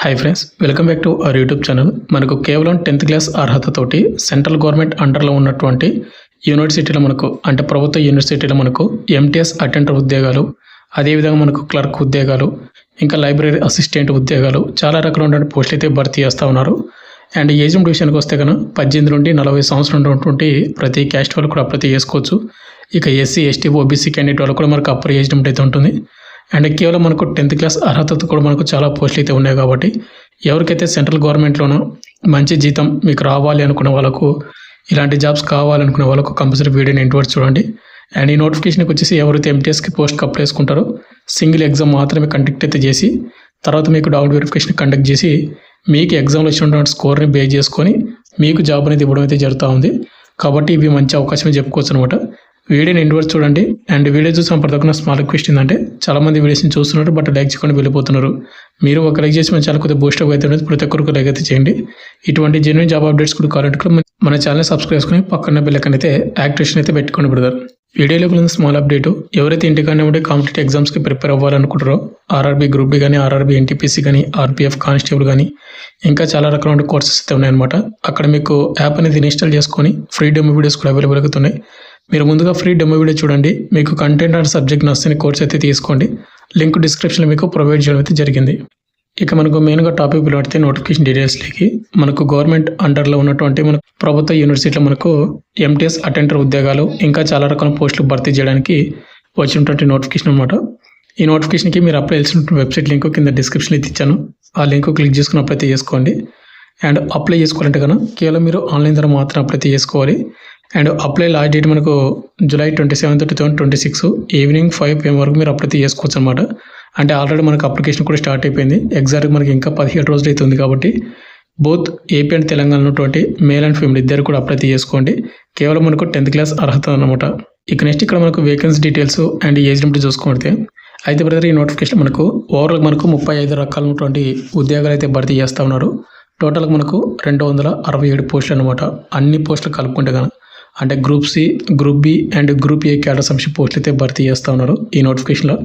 Hi friends, welcome back to our YouTube channel. మనకు కేవలం 10th class అర్హతతోటి central government అండర్లో ఉన్నటువంటి యూనివర్సిటీలో మనకు అంటే ప్రభుత్వ యూనివర్సిటీలో మనకు ఎంటీఎస్ అటెండర్ ఉద్యోగాలు, అదేవిధంగా మనకు క్లర్క్ ఉద్యోగాలు, ఇంకా లైబ్రరీ అసిస్టెంట్ ఉద్యోగాలు చాలా రకాల పోస్టులు అయితే భర్తీ చేస్తూ ఉన్నారు. అండ్ ఏజ్ లిమిట్ విషయానికి వస్తే కనుక 18 నుండి 40 సంవత్సరాలు ఉన్నటువంటి ప్రతి క్యాస్ట్ వాళ్ళు కూడా అప్లై చేసుకోవచ్చు. ఇక ఎస్సీ, ఎస్టీ, ఓబీసీ క్యాండిడేట్ వాళ్ళు కూడా మనకు అప్పర్ ఏజ్ లిమిట్ అయితే ఉంటుంది. అండ్ కేవలం మనకు 10th క్లాస్ అర్హతతో కూడా మనకు చాలా పోస్టులు అయితే ఉన్నాయి. కాబట్టి ఎవరికైతే సెంట్రల్ గవర్నమెంట్లోనూ మంచి జీతం మీకు రావాలి అనుకున్న వాళ్ళకు, ఇలాంటి జాబ్స్ కావాలనుకునే వాళ్ళకు కంపల్సరీ వీడియోని ఎండ్ వరకు చూడండి. అండ్ ఈ నోటిఫికేషన్కి వచ్చేసి ఎవరైతే ఎంటీఎస్కి పోస్ట్కి అప్లై చేసుకుంటారో సింగిల్ ఎగ్జామ్ మాత్రమే కండక్ట్ అయితే చేసి తర్వాత మీకు డాక్యుమెంట్ వెరిఫికేషన్ కండక్ట్ చేసి మీకు ఎగ్జామ్లో వచ్చినటువంటి స్కోర్ని బేస్ చేసుకొని మీకు జాబ్ అనేది ఇవ్వడం అయితే జరుగుతూ ఉంది. కాబట్టి ఇవి మంచి అవకాశమే చెప్పుకోవచ్చు అనమాట. వీడియోని ఎండ్ వరకు చూడండి. అండ్ వీడియో చూసిన ప్రతి స్మాల్ రిక్వెస్ట్ ఏంటంటే చాలామంది వీడియోస్ని చూస్తున్నారు బట్ లైక్ చేయకుండా వెళ్ళిపోతున్నారు. మీరు ఒక లైక్ చేసి మన ఛానల్ కొద్దిగా బూస్ట్ అప్ అయితే ఉండదు. ప్రతి ఒక్కరికి లైక్ అయితే చేయండి. ఇటువంటి జెన్యున్ జాబ్ అప్డేట్స్ కూడా కావాలంటే మన ఛానల్ సబ్స్క్రైబ్ చేసుకుని పక్కన బెల్ ఐకాన్ అయితే యాక్టివేషన్ అయితే పెట్టుకొని బ్రదర్. వీడియోలో ఉన్న స్మాల్ అప్డేట్, ఎవరైతే ఇంటికానే ఉంటే కాంపిటేటివ్ ఎగ్జామ్స్కి ప్రిపేర్ అవ్వాలనుకుంటారో ఆర్ఆర్బీ గ్రూప్ బి కానీ, ఆర్ఆర్బీ ఎన్టీపీసీ కానీ, ఆర్పీఎఫ్ కానిస్టేబుల్ కానీ ఇంకా చాలా రకాల కోర్సెస్ అయితే ఉన్నాయన్నమాట. అక్కడ మీకు యాప్ అనేది ఇన్స్టాల్ చేసుకొని ఫ్రీ డెమో వీడియోస్ కూడా అవైలబుల్ అవుతున్నాయి. మీరు ముందుగా ఫ్రీ డెమో వీడియో చూడండి. మీకు కంటెంట్ అండ్ సబ్జెక్ట్ నచ్చని కోర్స్ అయితే తీసుకోండి. లింక్ డిస్క్రిప్షన్లో మీకు ప్రొవైడ్ చేయడం అయితే జరిగింది. ఇక మనకు మెయిన్గా టాపిక్ పిలవడితే నోటిఫికేషన్ డీటెయిల్స్లోకి, మనకు గవర్నమెంట్ అండర్లో ఉన్నటువంటి మన ప్రభుత్వ యూనివర్సిటీలో మనకు ఎంటీఎస్ అటెండర్ ఉద్యోగాలు ఇంకా చాలా రకాల పోస్టులు భర్తీ చేయడానికి వచ్చినటువంటి నోటిఫికేషన్ అనమాట. ఈ నోటిఫికేషన్కి మీరు అప్లై చేసినటువంటి వెబ్సైట్ లింక్ కింద డిస్క్రిప్షన్లో ఇచ్చాను. ఆ లింక్ క్లిక్ చేసుకుని అప్లై చేసుకోండి. అండ్ అప్లై చేసుకోవాలంటే కనుక కేవలం మీరు ఆన్లైన్ ద్వారా మాత్రం అప్లై చేసుకోవాలి. అండ్ అప్లై లాస్ట్ డేట్ మనకు జూలై 27, 2026 ఈవినింగ్ 5 PM వరకు మీరు అప్లై చేసుకోవచ్చు అనమాట. అంటే ఆల్రెడీ మనకు అప్లికేషన్ కూడా స్టార్ట్ అయిపోయింది. ఎగ్జాక్ట్గా మనకి ఇంకా 17 రోజులు అయితే ఉంది. కాబట్టి బోత్ ఏపీ అండ్ తెలంగాణ ఉన్నటువంటి మేల్ అండ్ ఫీమేల్ ఇద్దరు కూడా అప్లై చేసుకోండి. కేవలం మనకు 10th క్లాస్ అర్హత అనమాట. ఇక నెక్స్ట్ ఇక్కడ మనకు vacancy details and age limit చూసుకుంటే అయితే బ్రదర్, ఈ నోటిఫికేషన్ మనకు ఓవరాల్ మనకు 35 రకాల ఉన్నటువంటి ఉద్యోగాలు అయితే భర్తీ చేస్తూ ఉన్నారు. టోటల్గా మనకు 267 పోస్టులు అనమాట. అన్ని పోస్టులు కలుపుకుంటే కనుక అంటే group C, group B and group A cadre సంబంధించిన పోస్టులు అయితే భర్తీ చేస్తూ ఉన్నారు ఈ నోటిఫికేషన్లో.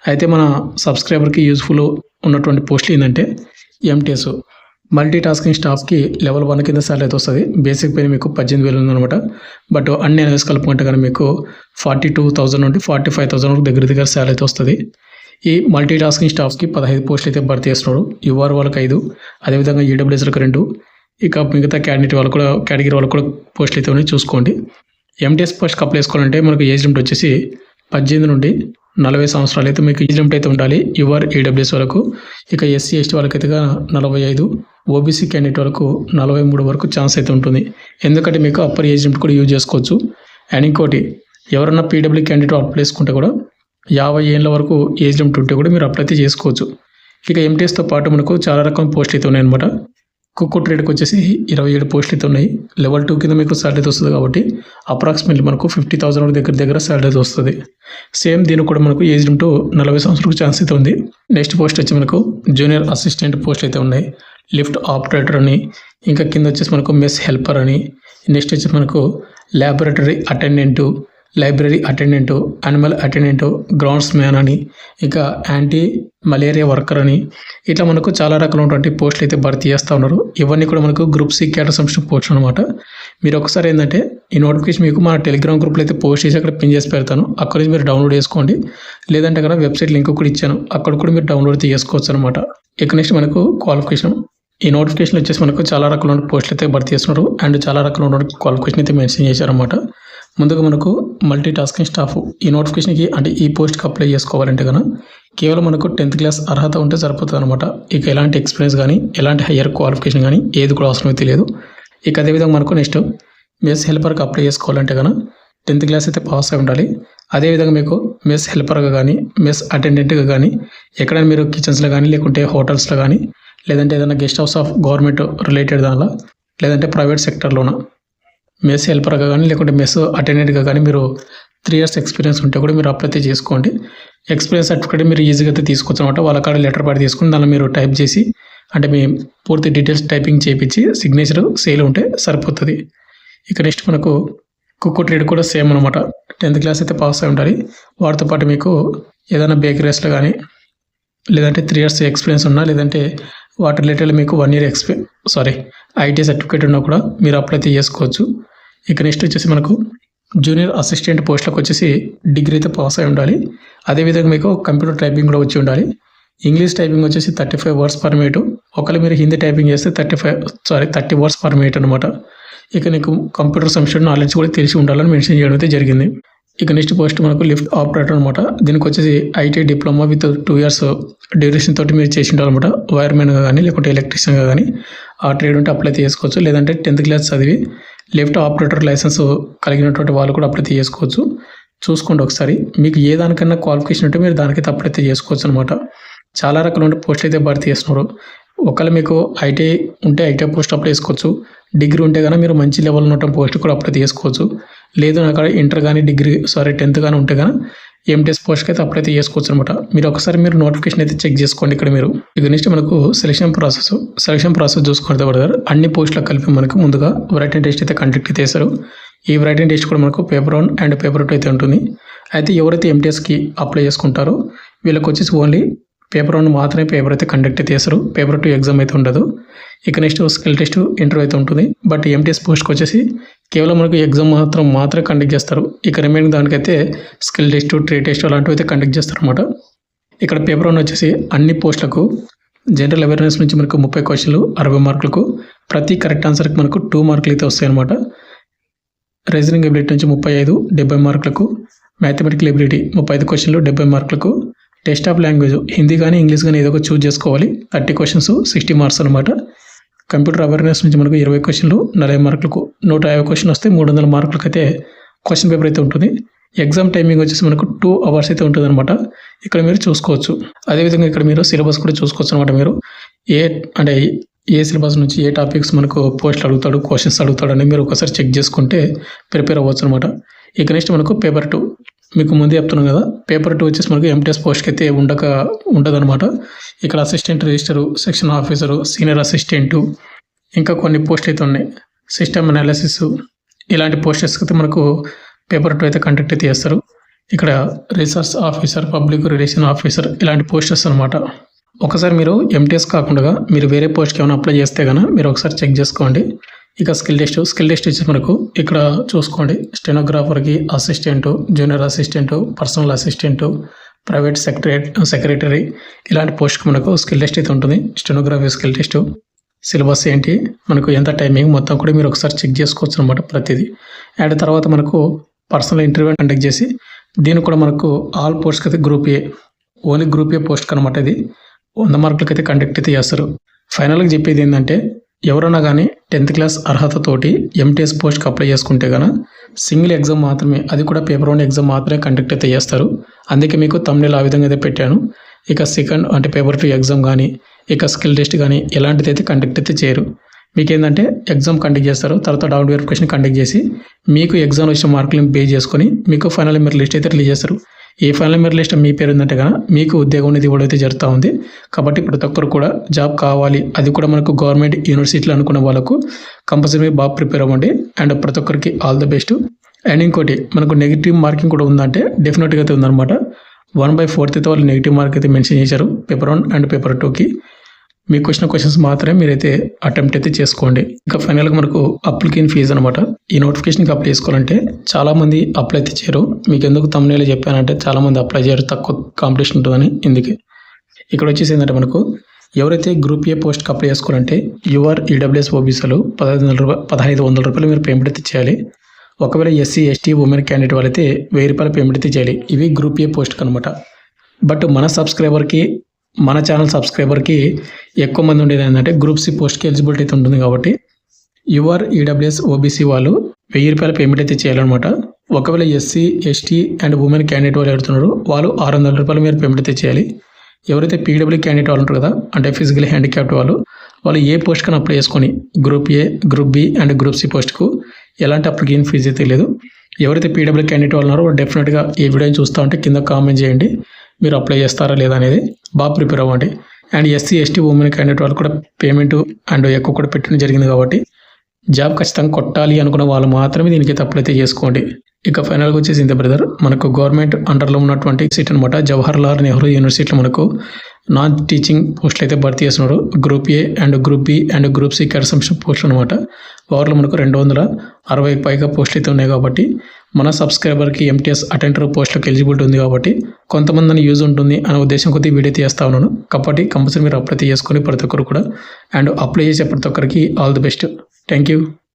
అయితే మన సబ్స్క్రైబర్కి యూజ్ఫుల్ ఉన్నటువంటి పోస్టులు ఏంటంటే ఎంటీఎస్ మల్టీ టాస్కింగ్ స్టాఫ్కి లెవెల్ 1 కింద సాలరీ అయితే వస్తుంది. బేసిక్ పే మీకు 18,000 ఉందన్నమాట. బట్ అన్ని అనేసి కలుపుకుంటే కానీ మీకు 42,000 నుండి 45,000 వరకు దగ్గర సాలరీ అయితే వస్తుంది. ఈ మల్టీ టాస్కింగ్ స్టాఫ్కి 15 పోస్టులు అయితే భర్తీ చేస్తున్నారు. యూఆర్ వాళ్ళకి 5, అదేవిధంగా ఈడబ్ల్యూఎస్లకు 2, ఇక మిగతా కేటగిరీ వాళ్ళు కూడా పోస్టులు అయితే ఉన్నాయి చూసుకోండి. ఎంటీఎస్ పోస్ట్కి అప్లై చేసుకోవాలంటే మనకు ఏజ్ లిమిట్ వచ్చేసి 18 నుండి 40 సంవత్సరాలు అయితే మీకు ఏజ్ లిమిట్ అయితే ఉండాలి యూఆర్ ఈడబ్ల్యూఎస్ వరకు. ఇక ఎస్సీ, ఎస్టీ వాళ్ళకైతే 45, ఓబీసీ క్యాండిడేట్ వరకు 43 వరకు ఛాన్స్ అయితే ఉంటుంది. ఎందుకంటే మీకు అప్పర్ ఏజ్ లిమిట్ కూడా యూజ్ చేసుకోవచ్చు. అండ్ ఇంకోటి, ఎవరన్నా పీడబ్ల్యూ క్యాండిడేట్ అప్లై చేసుకుంటే కూడా 50 ఏళ్ళ వరకు ఏజ్ లిమిట్ ఉంటే కూడా మీరు అప్లై చేసుకోవచ్చు. ఇక ఎంటీఎస్తో పాటు మనకు చాలా రకం పోస్టులు అయితే ఉన్నాయన్నమాట. కుక్కు ట్రేడ్కి వచ్చేసి 27 పోస్టులు అయితే ఉన్నాయి. లెవెల్ 2 కింద మీకు సాలరీ వస్తుంది. కాబట్టి అప్రాక్సిమేట్లీ మనకు 50,000 దగ్గర సాలరీ వస్తుంది. సేమ్ దీనికి కూడా మనకు ఏజ్ లిమిట్ 40 సంవత్సరాలకు ఛాన్స్ అయితే ఉంది. నెక్స్ట్ పోస్ట్ వచ్చి మనకు జూనియర్ అసిస్టెంట్ పోస్ట్ అయితే ఉన్నాయి. లిఫ్ట్ ఆపరేటర్ అని, ఇంకా కింద వచ్చేసి మనకు మెస్ హెల్పర్ అని, నెక్స్ట్ వచ్చి మనకు laboratory attendant, library attendant, animal attendant, grounds man అని, ఇంకా యాంటీ మలేరియా వర్కర్ అని, ఇట్లా మనకు చాలా రకాలైనటువంటి పోస్టులు అయితే భర్తీ చేస్తూ ఉన్నారు. ఇవన్నీ కూడా మనకు గ్రూప్ సి క్యాడర్ సంబంధించిన పోస్టులు అనమాట. మీరు ఒకసారి ఏంటంటే ఈ నోటిఫికేషన్ మీకు మన టెలిగ్రామ్ గ్రూప్లో అయితే పోస్ట్ చేసి అక్కడ పిన్ చేసి పెడతాను. అక్కడ నుంచి మీరు డౌన్లోడ్ చేసుకోండి. లేదంటే అక్కడ వెబ్సైట్ లింక్ కూడా ఇచ్చాను, అక్కడ కూడా మీరు డౌన్లోడ్ చేసుకోవచ్చు అనమాట. ఇక నెక్స్ట్ మనకు క్వాలిఫికేషన్, ఈ నోటిఫికేషన్ వచ్చేసి మనకు చాలా రకాల పోస్టులు అయితే భర్తీ చేస్తున్నారు. అండ్ చాలా రకాల క్వాలిఫికేషన్ అయితే మెన్షన్ చేశారన్నమాట. ముందుగా మనకు మల్టీ టాస్కింగ్ స్టాఫ్, ఈ నోటిఫికేషన్కి అంటే ఈ పోస్ట్కి అప్లై చేసుకోవాలంటే కనుక కేవలం మనకు 10th క్లాస్ అర్హత ఉంటే సరిపోతుంది అనమాట. ఇక ఎలాంటి ఎక్స్పీరియన్స్ కానీ ఎలాంటి హయ్యర్ క్వాలిఫికేషన్ కానీ ఏది కూడా అవసరమే తెలియదు. ఇక అదేవిధంగా మనకు నెక్స్ట్ మెస్ హెల్పర్కి అప్లై చేసుకోవాలంటే కనుక 10th క్లాస్ అయితే పాస్ అయి ఉండాలి. అదేవిధంగా మీకు మెస్ హెల్పర్గా కానీ, మెస్ అటెండెంట్గా కానీ, ఎక్కడైనా మీరు కిచెన్స్లో కానీ, లేకుంటే హోటల్స్లో కానీ, లేదంటే ఏదైనా guest house of government related దానిలో, లేదంటే ప్రైవేట్ సెక్టర్లోన మెస్ హెల్పర్గా కానీ, లేకుంటే మెస్ అటెండెంట్గా కానీ మీరు 3 years ఎక్స్పీరియన్స్ ఉంటే కూడా మీరు అప్లై చేసుకోండి. ఎక్స్పీరియన్స్ సర్టిఫికేట్ మీరు ఈజీగా అయితే తీసుకోవచ్చు అనమాట. వాళ్ళ కాడ లెటర్ ప్యాడ్ తీసుకుని దానిలో మీరు టైప్ చేసి అంటే మీ పూర్తి డీటెయిల్స్ టైపింగ్ చేయించి సిగ్నేచర్ సేల్ ఉంటే సరిపోతుంది. ఇక నెక్స్ట్ మనకు కుక్కు ట్రేడ్ కూడా సేమ్ అనమాట. 10th క్లాస్ అయితే పాస్ అయి ఉండాలి. వాటితో పాటు మీకు ఏదైనా బేకరీస్లో కానీ, లేదంటే 3 years ఎక్స్పీరియన్స్ ఉన్నా, లేదంటే వాటి రిలేటెడ్ మీకు 1 ఇయర్ ఐటీ సర్టిఫికేట్ ఉన్నా కూడా మీరు అప్లై అయితే చేసుకోవచ్చు. ఇక నెక్స్ట్ వచ్చేసి మనకు జూనియర్ అసిస్టెంట్ పోస్టులకు వచ్చేసి డిగ్రీ అయితే పాస్ అయి ఉండాలి. అదేవిధంగా మీకు కంప్యూటర్ టైపింగ్ కూడా వచ్చి ఉండాలి. ఇంగ్లీష్ టైపింగ్ వచ్చేసి 35 వర్డ్స్ పర్ మినిట్. ఒకవేళ మీరు హిందీ టైపింగ్ చేస్తే 30 వర్డ్స్ పర్ మినిట్ అనమాట. ఇక నీకు కంప్యూటర్ సంబంధించిన నాలెడ్జ్ కూడా తెలిసి ఉండాలని మెన్షన్ చేయడం అయితే జరిగింది. ఇక నెక్స్ట్ పోస్ట్ మనకు లిఫ్ట్ ఆపరేటర్ అనమాట. దీనికి వచ్చేసి IT diploma with 2 years duration తోటి మీరు చేసి ఉండాలన్నమాట. వైర్మెన్గా కానీ లేకుంటే ఎలక్ట్రీషియన్గా కానీ ఆ ట్రేడ్ ఉంటే అప్లై చేసుకోవచ్చు. లేదంటే 10th క్లాస్ చదివి లిఫ్ట్ ఆపరేటర్ లైసెన్స్ కలిగినటువంటి వాళ్ళు కూడా అప్లై చేసుకోవచ్చు. చూసుకోండి ఒకసారి, మీకు ఏ దానికన్నా క్వాలిఫికేషన్ ఉంటే మీరు దానికైతే అప్లై చేసుకోవచ్చు అనమాట. చాలా రకాల పోస్టులు అయితే భర్తీ చేస్తున్నారు. ఒకవేళ మీకు ఐటీ ఉంటే ఐటీ పోస్ట్ అప్లై చేసుకోవచ్చు. డిగ్రీ ఉంటే కానీ మీరు మంచి లెవెల్ ఉన్న పోస్ట్ కూడా అప్లై చేసుకోవచ్చు. లేదు అక్కడ ఇంటర్ కానీ 10th కానీ ఉంటే కానీ ఎంటీఎస్ పోస్ట్కి అయితే అప్లై చేసుకోవచ్చు అనమాట. మీరు ఒకసారి నోటిఫికేషన్ అయితే చెక్ చేసుకోండి. ఇక్కడ మీరు ఇక నెక్స్ట్ మనకు సెలక్షన్ ప్రాసెస్ చూసుకుంటే పడతారు. అన్ని పోస్టులకు కలిపి మనకు ముందుగా రైటింగ్ టెస్ట్ అయితే కండక్ట్ చేశారు. ఈ రైటింగ్ టెస్ట్ కూడా మనకు పేపర్ 1 అండ్ పేపర్ 2 అయితే ఉంటుంది. అయితే ఎవరైతే ఎంటీఎస్కి అప్లై చేసుకుంటారో వీళ్ళకి వచ్చేసి ఓన్లీ పేపర్ 1 మాత్రమే పేపర్ అయితే కండక్ట్ చేస్తారు. పేపర్ 2 ఎగ్జామ్ అయితే ఉండదు. ఇక నెక్స్ట్ స్కిల్ టెస్ట్ ఇంటర్వ్యూ అయితే ఉంటుంది. బట్ ఎంటీఎస్ పోస్ట్కి వచ్చేసి కేవలం మనకు ఎగ్జామ్ మాత్రమే కండక్ట్ చేస్తారు. ఇక రిమైనింగ్ దానికైతే స్కిల్ టెస్ట్, ట్రేడ్ టెస్ట్ అలాంటివి అయితే కండక్ట్ చేస్తారు అనమాట. ఇక్కడ పేపర్ 1 వచ్చేసి అన్ని పోస్టులకు జనరల్ అవేర్నెస్ నుంచి మనకు 30 క్వశ్చన్లు 60 మార్కులకు, ప్రతి కరెక్ట్ ఆన్సర్కి మనకు 2 మార్కులు అయితే వస్తాయి అనమాట. రీజనింగ్ ఎబిలిటీ నుంచి 35 70 మార్కులకు, మ్యాథమెటికల్ ఎబిలిటీ 35 క్వశ్చన్లు 70 మార్కులకు, టెస్ట్ ఆఫ్ లాంగ్వేజ్ హిందీ కానీ ఇంగ్లీష్ కానీ ఏదో ఒక చూజ్ చేసుకోవాలి. 30 క్వశ్చన్స్ 60 మార్క్స్ అనమాట. కంప్యూటర్ అవేర్నెస్ నుంచి మనకు 20 క్వశ్చన్లు 40 మార్కులకు, 150 క్వశ్చన్ వస్తే 300 మార్కులకు అయితే క్వశ్చన్ పేపర్ అయితే ఉంటుంది. ఎగ్జామ్ టైమింగ్ వచ్చేసి మనకు 2 hours అయితే ఉంటుంది అనమాట. ఇక్కడ మీరు చూసుకోవచ్చు. అదేవిధంగా ఇక్కడ మీరు సిలబస్ కూడా చూసుకోవచ్చు అనమాట. మీరు ఏ సిలబస్ నుంచి ఏ టాపిక్స్ మనకు పోస్టులు అడుగుతాడు, క్వశ్చన్స్ అడుగుతాడు అని మీరు ఒకసారి చెక్ చేసుకుంటే ప్రిపేర్ అవ్వచ్చు అనమాట. ఇక నెక్స్ట్ మనకు పేపర్ 2 మీకు ముందే చెప్తున్నాం కదా. పేపర్ 2 వచ్చేసి మనకు ఎంటీఎస్ పోస్ట్కి అయితే ఉండదన్నమాట. ఇక్కడ assistant register, section officer, senior assistant, ఇంకా కొన్ని పోస్టులు అయితే ఉన్నాయి. సిస్టమ్ అనాలిసిస్ ఇలాంటి పోస్టర్స్కి అయితే మనకు పేపర్ 2 అయితే కండక్ట్ అయితే చేస్తారు. ఇక్కడ research officer, public relation officer ఇలాంటి పోస్టర్స్ అనమాట. ఒకసారి మీరు ఎంటీఎస్ కాకుండా మీరు వేరే పోస్ట్కి ఏమైనా అప్లై చేస్తే కనుక మీరు ఒకసారి చెక్ చేసుకోండి. ఇక స్కిల్ టెస్ట్ వచ్చి మనకు ఇక్కడ చూసుకోండి. స్టెనోగ్రాఫర్కి assistant, junior assistant, personal assistant, private secretary ఇలాంటి పోస్ట్కి మనకు స్కిల్ టెస్ట్ అయితే ఉంటుంది. స్టెనోగ్రఫీ స్కిల్ టెస్ట్, సిలబస్ ఏంటి, మనకు ఎంత టైమింగ్ మొత్తం కూడా మీరు ఒకసారి చెక్ చేసుకోవచ్చు అనమాట ప్రతిదీ. అండ్ తర్వాత మనకు పర్సనల్ ఇంటర్వ్యూ కండక్ట్ చేసి దీనికి కూడా మనకు ఆల్ పోస్ట్కి అయితే ఓన్లీ గ్రూప్ ఏ పోస్ట్కి అనమాట. ఇది 100 మార్కులకి అయితే కండక్ట్ అయితే చేస్తారు. ఫైనల్గా చెప్పేది ఏంటంటే ఎవరైనా కానీ 10th క్లాస్ అర్హతతోటి ఎంటీఎస్ పోస్ట్కి అప్లై చేసుకుంటే కనుక సింగిల్ ఎగ్జామ్ మాత్రమే, అది కూడా పేపర్ 1 ఎగ్జామ్ మాత్రమే కండక్ట్ అయితే చేస్తారు. అందుకే మీకు thumbnail ఆ విధంగా అయితే పెట్టాను. ఇక సెకండ్ పేపర్ 2 ఎగ్జామ్ కానీ ఇక స్కిల్ టెస్ట్ కానీ ఎలాంటిది అయితే కండక్ట్ అయితే చేయరు. మీకు ఏంటంటే ఎగ్జామ్ కండక్ట్ చేస్తారు, తర్వాత డౌన్ వెరిఫికేషన్ కండక్ట్ చేసి మీకు ఎగ్జామ్ వచ్చిన మార్కులను బేస్ చేసుకొని మీకు ఫైనల్ మెరిట్ లిస్ట్ అయితే రిలీజ్ చేస్తారు. ఈ ఫైనల్ మెరిట్ లిస్ట్ మీ పేరు ఉందంటే కనుక మీకు ఉద్యోగం అనేది కూడా అయితే జరుగుతూ ఉంది. కాబట్టి ప్రతి ఒక్కరు కూడా జాబ్ కావాలి, అది కూడా మనకు గవర్నమెంట్ యూనివర్సిటీలు అనుకున్న వాళ్ళకు కంపల్సరీ బాగా ప్రిపేర్ అవ్వండి. అండ్ ప్రతి ఒక్కరికి ఆల్ ద బెస్ట్. అండ్ ఇంకోటి మనకు నెగిటివ్ మార్కింగ్ కూడా ఉందంటే డెఫినెట్గా అయితే ఉందన్నమాట. 1/4 అయితే వాళ్ళు నెగిటివ్ మార్క్ అయితే మెన్షన్ చేశారు పేపర్ 1 అండ్ పేపర్ 2కి. మీకు వచ్చిన క్వశ్చన్స్ మాత్రమే మీరైతే అటెంప్ట్ అయితే చేసుకోండి. ఇంకా ఫైనల్గా మనకు అప్లికేషన్ ఫీజు అనమాట. ఈ నోటిఫికేషన్కి అప్లై చేసుకోవాలంటే చాలామంది అప్లై అయితే చేయరు. మీకు ఎందుకు thumbnail చెప్పానంటే చాలామంది అప్లై చేయరు, తక్కువ కాంపిటీషన్ ఉంటుందని. ఇందుకే ఇక్కడ వచ్చేసి ఏంటంటే మనకు ఎవరైతే గ్రూప్ ఏ పోస్ట్కి అప్లై చేసుకోవాలంటే యువర్ ఈడబ్ల్యూఎస్ ఓబీసీలు 1,500 రూపాయలు మీరు పేమెంట్ అయితే చేయాలి. ఒకవేళ ఎస్సీ ఎస్టీ ఉమెన్ క్యాండిడేట్ వాళ్ళైతే 1000 రూపాయలు పేమెంట్ అయితే చేయాలి. ఇవి గ్రూప్ ఏ పోస్ట్కి అనమాట. బట్ మన ఛానల్ సబ్స్క్రైబర్కి ఎక్కువ మంది ఉండేది ఏంటంటే గ్రూప్ సి పోస్ట్కి ఎలిజిబిలిటీ అయితే ఉంటుంది. కాబట్టి యువర్ ఈడబ్ల్యూఎస్ ఓబీసీ వాళ్ళు 1000 రూపాయలు పేమెంట్ అయితే చేయాలన్నమాట. ఒకవేళ SC ST and women candidate వాళ్ళు ఎవరుతున్నారో వాళ్ళు 600 రూపాయలు మీరు పేమెంట్ అయితే చేయాలి. ఎవరైతే పీడబ్ల్యూ క్యాండిడేట్ వాళ్ళు ఉంటారు కదా, అంటే ఫిజికల్ హ్యాండిక్యాప్డ్ వాళ్ళు ఏ పోస్ట్ కన్నా అప్లై చేసుకొని group A, group B and group C పోస్ట్కు ఎలాంటి అప్లికేషన్ ఫీజు అయితే లేదు. ఎవరైతే పీడబ్ల్యూ క్యాండిడేట్ వాళ్ళు ఉన్నారో డెఫినెట్గా ఈ వీడియోని చూస్తూ ఉంటే కింద కామెంట్ చేయండి, మీరు అప్లై చేస్తారా లేదా అనేది. బాగా ప్రిపేర్ అవ్వండి. And SC ST women candidate వాళ్ళు కూడా పేమెంట్ అండ్ ఎక్కువ కూడా పెట్టడం జరిగింది. కాబట్టి జాబ్ ఖచ్చితంగా కొట్టాలి అనుకున్న వాళ్ళు మాత్రమే దీనికైతే అప్లై అయితే చేసుకోండి. ఇక ఫైనల్గా వచ్చేసి ఇంత బ్రదర్, మనకు గవర్నమెంట్ అండర్లో ఉన్నటువంటి సీట్ అనమాట. జవహర్లాల్ నెహ్రూ యూనివర్సిటీలో మనకు నాన్ టీచింగ్ పోస్టులు అయితే భర్తీ చేస్తున్నారు. Group A and group B and group C cadre పోస్టులు అనమాట. వారిలో మనకు 260 పైగా పోస్టులు అయితే ఉన్నాయి కాబట్టి మన సబ్స్క్రైబర్కి ఎంటీఎస్ అటెండర్ పోస్టులకు ఎలిజిబిలిటీ ఉంది కాబట్టి కొంతమందిని యూజ్ ఉంటుంది అనే ఉద్దేశం కొద్దీ వీడియో చేస్తా ఉన్నాను. కాబట్టి కంపల్సరీ మీరు అప్లై చేసుకొని ప్రతి ఒక్కరు కూడా అండ్ అప్లై చేసే ప్రతి ఒక్కరికి all the best. Thank you.